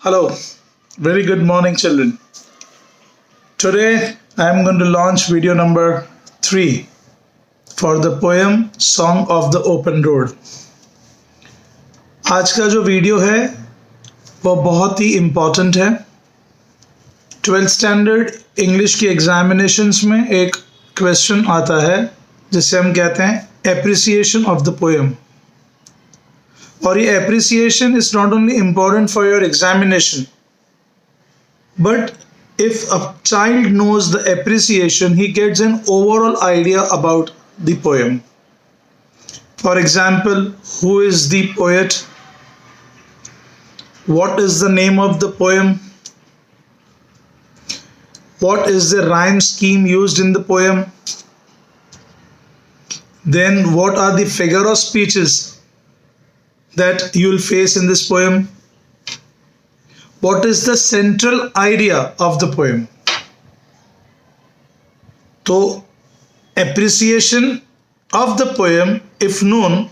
Hello, very good morning, children. Today I am going to launch video number 3 for the poem Song of the Open Road. आज का जो video है वो बहुत ही important है. 12th standard English की examinations में एक क्वेश्चन आता है जिसे हम कहते हैं एप्रिसिएशन ऑफ द पोएम. और ये appreciation is not only important for your examination, but if a child knows the appreciation, he gets an overall idea about the poem. For example, who is the poet? What is the name of the poem? What is the rhyme scheme used in the poem? Then what are the figure of speeches that you will face in this poem? What is the central idea of the poem? So, appreciation of the poem, if known,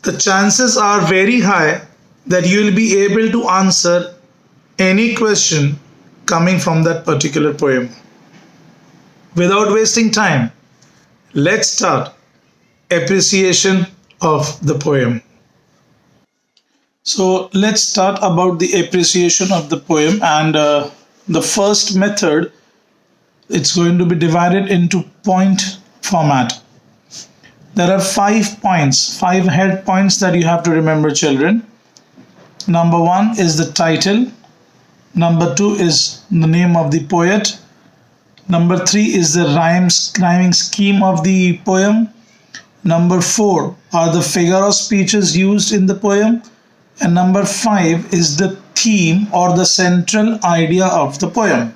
the chances are very high that you will be able to answer any question coming from that particular poem. Without wasting time, let's start appreciation of the poem. So let's start about the appreciation of the poem, and the first method, it's going to be divided into point format. There are 5 points, 5 head points that you have to remember, children. Number 1 is the title. Number 2 is the name of the poet. Number 3 is the rhyming scheme of the poem. Number 4 are the figure of speeches used in the poem. And number 5 is the theme or the central idea of the poem.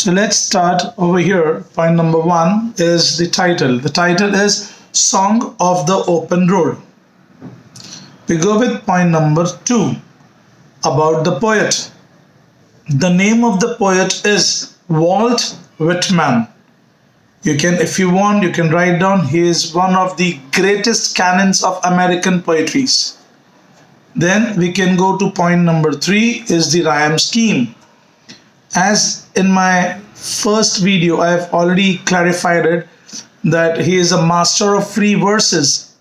So let's start over here. Point number 1 is the title. The title is Song of the Open Road. We go with point number 2 about the poet. The name of the poet is Walt Whitman. You can, if you want, you can write down, he is one of the greatest canons of American poetries. Then we can go to point number 3 is the rhyme scheme. As in my first video, I have already clarified it that he is a master of free verses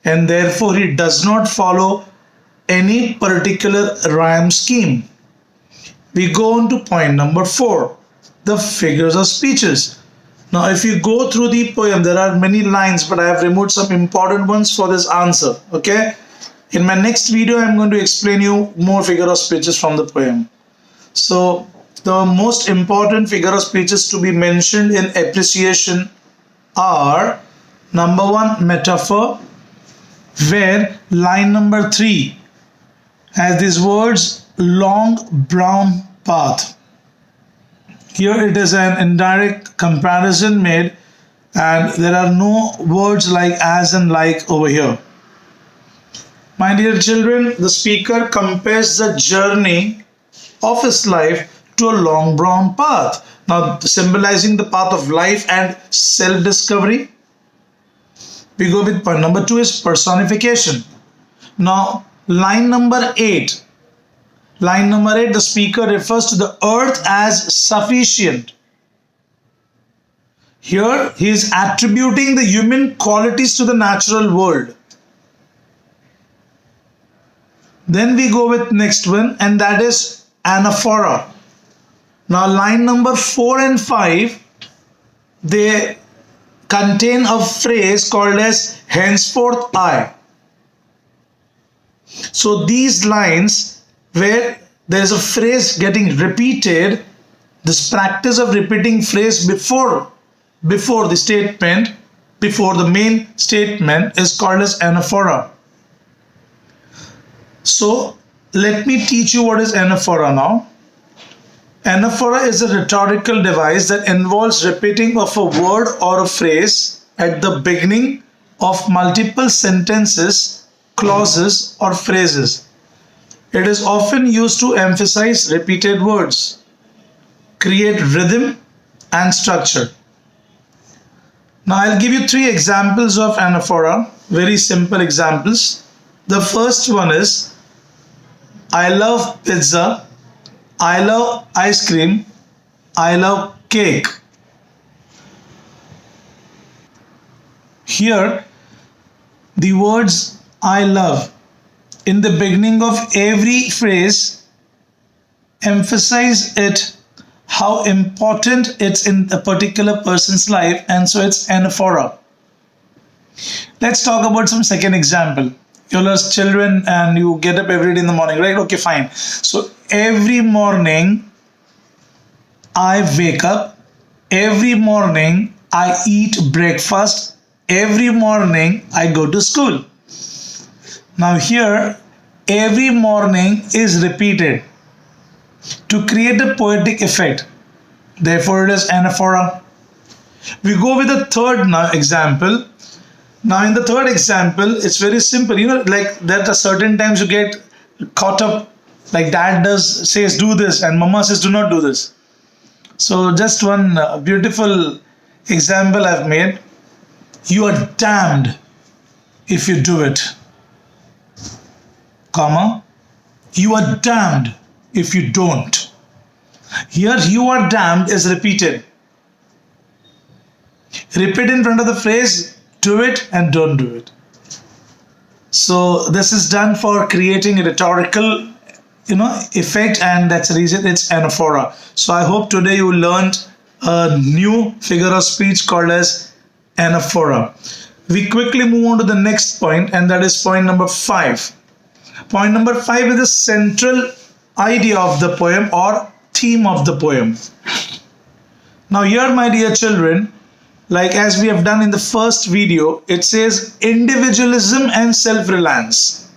and therefore he does not follow any particular rhyme scheme. We go on to point number 4, the figures of speeches. Now if you go through the poem, there are many lines, but I have removed some important ones for this answer. Okay. In my next video, I am going to explain you more figure of speeches from the poem. So, the most important figure of speeches to be mentioned in appreciation are, number 1, metaphor, where line number 3 has these words, long brown path. Here it is an indirect comparison made, and there are no words like as and like over here. My dear children, the speaker compares the journey of his life to a long brown path. Now, symbolizing the path of life and self-discovery. We go with point number 2 is personification. Now, line number 8. Line number 8, the speaker refers to the earth as sufficient. Here, he is attributing the human qualities to the natural world. Then we go with next one, and that is anaphora. Now line number 4 and 5, they contain a phrase called as henceforth I. So these lines where there is a phrase getting repeated, this practice of repeating phrase before the statement, before the main statement, is called as anaphora. So let me teach you what is anaphora now. Anaphora is a rhetorical device that involves repeating of a word or a phrase at the beginning of multiple sentences, clauses or phrases. It is often used to emphasize repeated words, create rhythm and structure. Now I'll give you 3 examples of anaphora, very simple examples. The first one is, I love pizza. I love ice cream. I love cake. Here, the words I love in the beginning of every phrase emphasize it how important it's in a particular person's life, and so it's anaphora. Let's talk about some second example. You're as children and you get up every day in the morning, right? Okay, fine. So every morning I wake up, every morning I eat breakfast, every morning I go to school. Now here, every morning is repeated to create a poetic effect. Therefore, it is anaphora. We go with the third now example. Now, in the third example, it's very simple. Like there are certain times you get caught up, like dad says do this, and mama says do not do this. So, just one beautiful example I've made. You are damned if you do it, comma. You are damned if you don't. Here, you are damned is repeated. Repeat in front of the phrase, do it and don't do it. So this is done for creating a rhetorical, effect, and that's the reason it's anaphora. So I hope today you learned a new figure of speech called as anaphora. We quickly move on to the next point, and that is point number 5. Point number 5 is the central idea of the poem or theme of the poem. Now here, my dear children, like as we have done in the first video, it says individualism and self-reliance.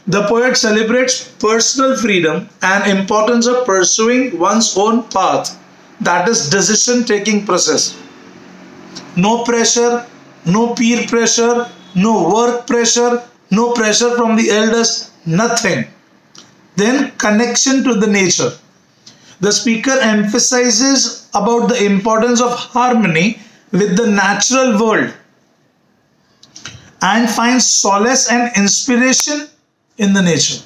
The poet celebrates personal freedom and importance of pursuing one's own path, that is decision-taking process. No pressure, no peer pressure, no work pressure, no pressure from the elders, nothing. Then connection to the nature. The speaker emphasizes about the importance of harmony with the natural world and finds solace and inspiration in the nature.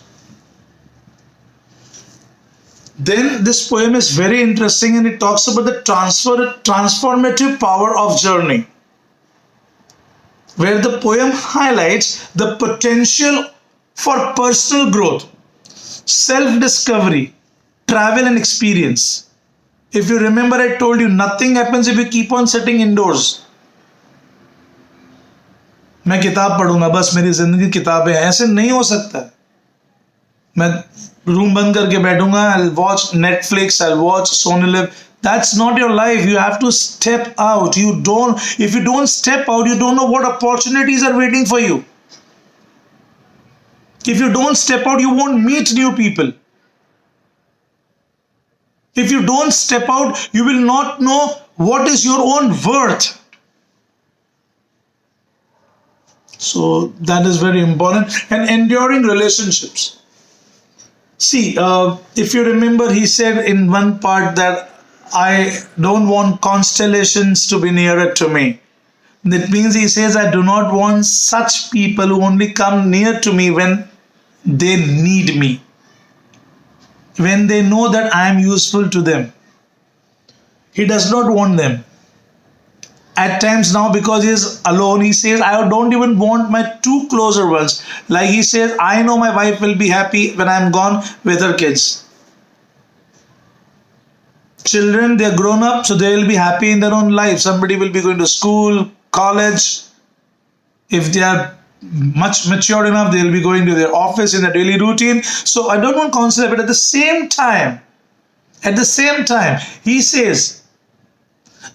Then this poem is very interesting, and it talks about the transformative power of journey, where the poem highlights the potential for personal growth, self-discovery, travel and experience. If you remember, I told you nothing happens if you keep on sitting indoors. मैं किताब पढ़ूंगा, बस मेरी जिंदगी किताबें हैं, ऐसे नहीं हो सकता। मैं रूम बंद करके बैठूंगा, I'll watch Netflix, I'll watch Sony Live. That's not your life. You have to step out. If you don't step out, you don't know what opportunities are waiting for you. If you don't step out, you won't meet new people. If you don't step out, you will not know what is your own worth. So that is very important. And enduring relationships. See, if you remember, he said in one part that I don't want constellations to be nearer to me. That means he says I do not want such people who only come near to me when they need me, when they know that I am useful to them. He does not want them. At times now, because he is alone, he says, I don't even want my two closer ones. Like he says, I know my wife will be happy when I am gone with her kids. Children, they are grown up, so they will be happy in their own life. Somebody will be going to school, college. If they are much mature enough, they will be going to their office in their daily routine. So I don't want concept, but at the same time, he says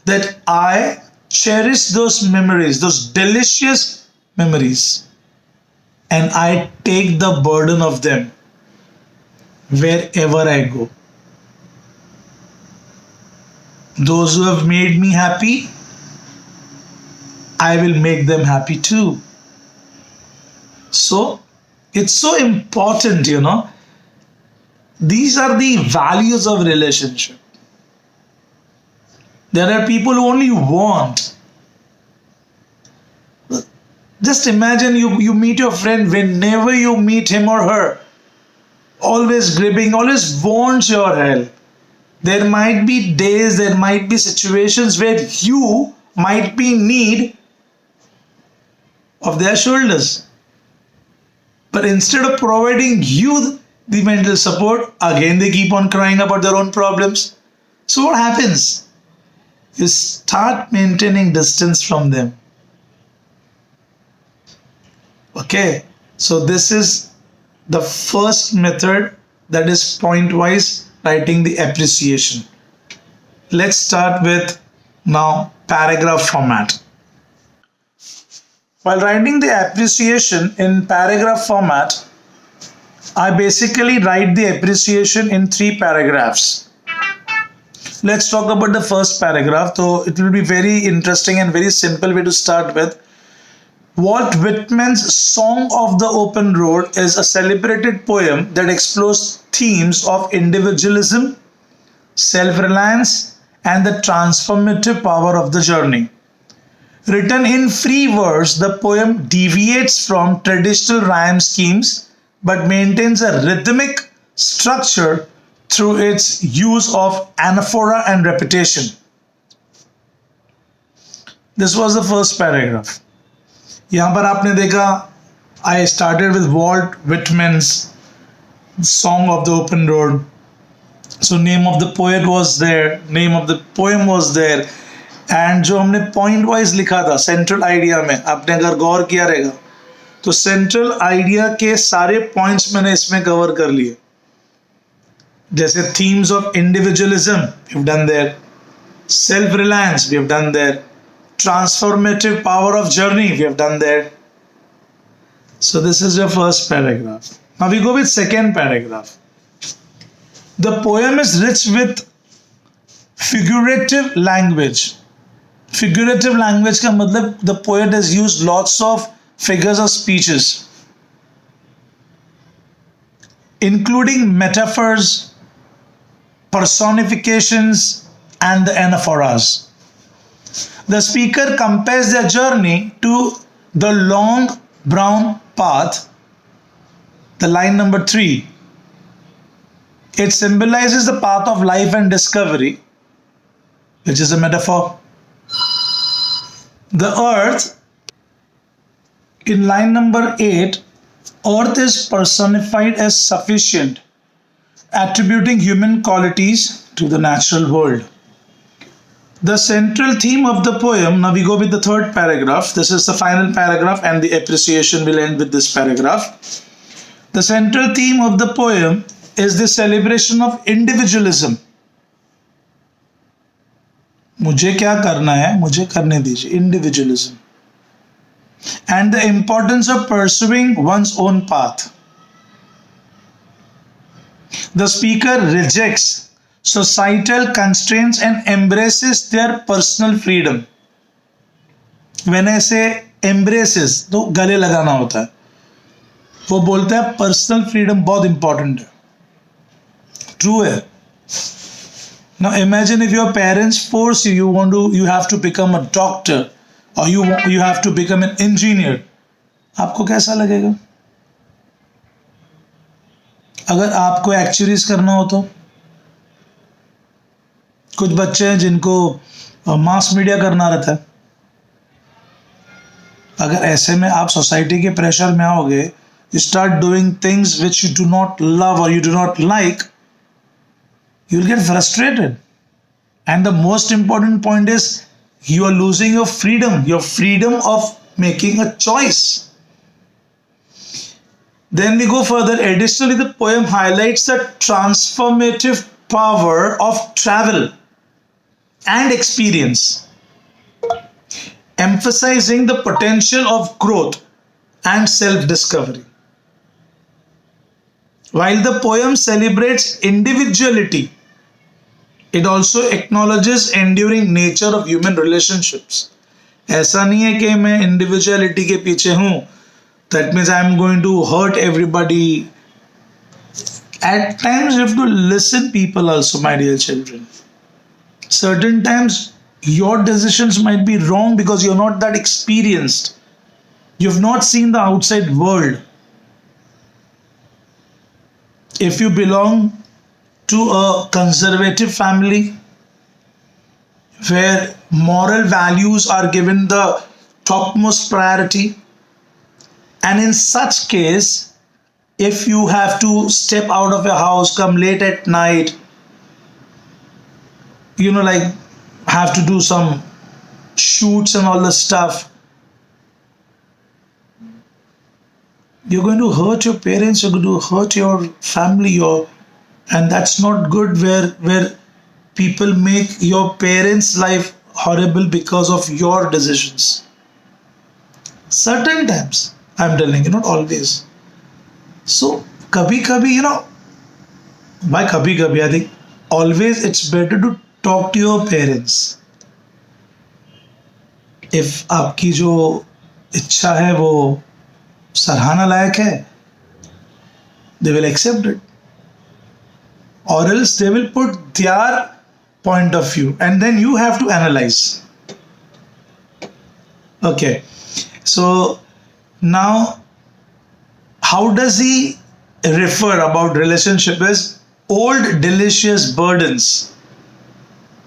that I cherish those memories, those delicious memories, and I take the burden of them wherever I go. Those who have made me happy, I will make them happy too. So it's so important, These are the values of relationship. There are people who only want. Just imagine you meet your friend, whenever you meet him or her, always gripping, always wants your help. There might be days, there might be situations where you might be in need of their shoulders. But instead of providing you the mental support, again they keep on crying about their own problems. So what happens? You start maintaining distance from them. Okay, so this is the first method, that is point-wise writing the appreciation. Let's start with now paragraph format. While writing the appreciation in paragraph format, I basically write the appreciation in 3 paragraphs. Let's talk about the first paragraph. So it will be very interesting and very simple way to start with. Walt Whitman's Song of the Open Road is a celebrated poem that explores themes of individualism, self-reliance, and the transformative power of the journey. Written in free verse, the poem deviates from traditional rhyme schemes but maintains a rhythmic structure through its use of anaphora and repetition. This was the first paragraph. यहाँ पर आपने देखा, I started with Walt Whitman's Song of the Open Road. So name of the poet was there, name of the poem was there, and जो हमने point wise लिखा था central idea में, आपने अगर गौर किया रहेगा तो central idea के सारे points मैंने इसमें cover कर लिए. जैसे themes of individualism we've done there, self-reliance we have done there, transformative power of journey we have done there. So this is your first paragraph. Now we go with second paragraph. The poem is rich with figurative language. Figurative language का मतलब the poet has used lots of figures of speeches, including metaphors, personifications, and the anaphoras. The speaker compares their journey to the long brown path, the line number 3. It symbolizes the path of life and discovery, which is a metaphor. The earth, in line number 8, earth is personified as sufficient, attributing human qualities to the natural world. The central theme of the poem, now we go with the third paragraph. This is the final paragraph and the appreciation will end with this paragraph. The central theme of the poem is the celebration of individualism. मुझे क्या करना है, मुझे करने दीजिए, individualism. And the importance of pursuing one's own path. The speaker rejects societal constraints and embraces their personal freedom. When I say embraces, तो गले लगाना होता है. वो बोलता है पर्सनल फ्रीडम बहुत इंपॉर्टेंट है. ट्रू है. Now imagine if your parents force you, you have to become a doctor or you have to become an engineer. आपको कैसा लगेगा? अगर आपको एक्चुअरीज करना हो तो कुछ बच्चे हैं जिनको मास मीडिया करना रहता है. अगर ऐसे में आप सोसाइटी के प्रेशर में आओगे, you start doing things which you do not love or you do not like, you will get frustrated. And the most important point is you are losing your freedom of making a choice. Then we go further. Additionally, the poem highlights the transformative power of travel and experience, emphasizing the potential of growth and self-discovery. While the poem celebrates individuality, it also acknowledges enduring nature of human relationships. ऐसा नहीं है कि मैं individuality के पीछे हूँ, that means I am going to hurt everybody. At times you have to listen people also, my dear children. Certain times your decisions might be wrong because you're not that experienced. You've not seen the outside world. if you belong to a conservative family where moral values are given the topmost priority, and in such case, if you have to step out of your house, come late at night, like have to do some shoots and all the stuff, you're going to hurt your parents, you're going to hurt your family, and that's not good, where people make your parents' life horrible because of your decisions. Certain times, I'm telling you, not always. So, kabhi kabhi, by kabhi kabhi, I think always it's better to talk to your parents. If आपकी जो इच्छा है वो सराहना लायक है, they will accept it, or else they will put their point of view, and then you have to analyze. Okay, so now how does he refer about relationship as old delicious burdens?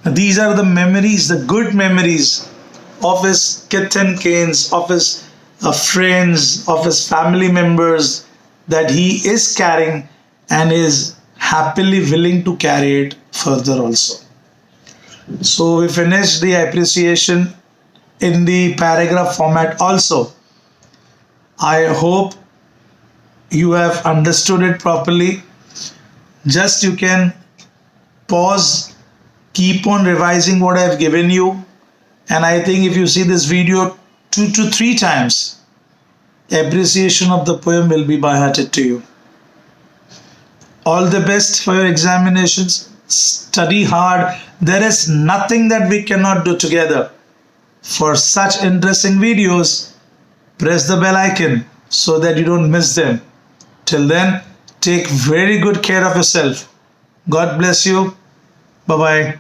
These are the memories, the good memories of his kith and kins, of his friends, of his family members, that he is carrying and is happily willing to carry it further also. So we finished the appreciation in the paragraph format also. I hope you have understood it properly. Just you can pause, keep on revising what I have given you, and I think if you see this video 2 to 3 times, appreciation of the poem will be by hearted to you. All the best for your examinations. Study hard. There is nothing that we cannot do together. For such interesting videos, press the bell icon so that you don't miss them. Till then, take very good care of yourself. God bless you. Bye-bye.